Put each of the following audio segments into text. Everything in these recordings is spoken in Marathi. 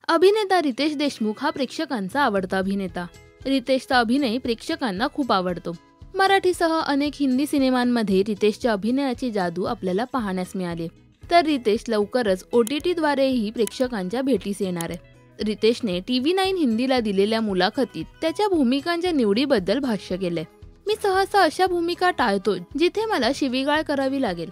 अभिनेता रितेश देशमुख हा प्रेक्षकांचा आवडता अभिनेता. रितेशचा अभिनय प्रेक्षकांना खूप आवडतो. मराठीसह अनेक हिंदी सिनेमांमध्ये रितेशच्या अभिनयाची जादू आपल्याला पाहण्यास मिळाली. तर रितेश लवकरच OTT द्वारेही प्रेक्षकांच्या भेटीस येणार आहे. रितेशने TV9 हिंदीला दिलेल्या मुलाखतीत त्याच्या भूमिकांच्या निवडीबद्दल भाष्य केलंय. मी सहसा अशा भूमिका टाळतो जिथे मला शिवीगाळ करावी लागेल.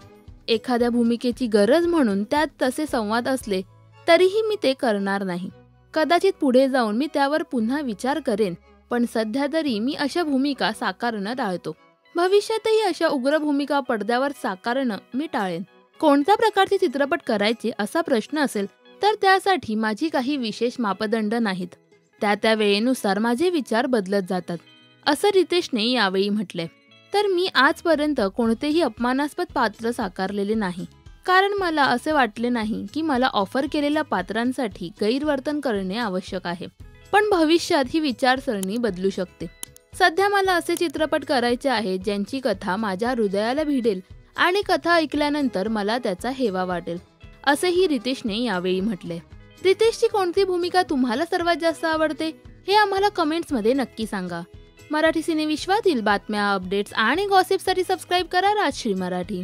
एखाद्या भूमिकेची गरज म्हणून त्यात तसे संवाद असले तरीही मी ते करणार नाही. कदाचित पुढे जाऊन मी त्यावर पुन्हा विचार करेन, पण सध्या तरी मी अशा भूमिका साकारणं टाळतो. भविष्यातही अशा उग्र भूमिका पडद्यावर साकारणं मी टाळेन. कोणत्या प्रकारचे चित्रपट करायचे असा प्रश्न असेल तर त्यासाठी माझी काही विशेष मापदंड नाहीत. त्या वेळेनुसार माझे विचार बदलत जातात, असं रितेशने यावेळी म्हटलंय. तर मी आजपर्यंत कोणतेही अपमानास्पद पात्र साकारलेले नाही, कारण मला असे वाटले नाही की मला ऑफर केलेल्या पात्रांसाठी गैरवर्तन करणे आवश्यक आहे. पण भविष्यात ही विचारसरणी बदलू शकते. सध्या मला असे चित्रपट करायचे आहेत ज्यांची कथा माझ्या हृदयाला भिडेल आणि कथा ऐकल्यानंतर मला त्याचा हेवा वाटेल, असेही रितेशने यावेळी म्हटले. रितेशची कोणती भूमिका तुम्हाला सर्वात जास्त आवडते हे आम्हाला कमेंट्समध्ये नक्की सांगा. मराठी सिनेविश्वातील बातम्या, अपडेट्स आणि गॉसिपसाठी सबस्क्राईब करा राजश्री मराठी.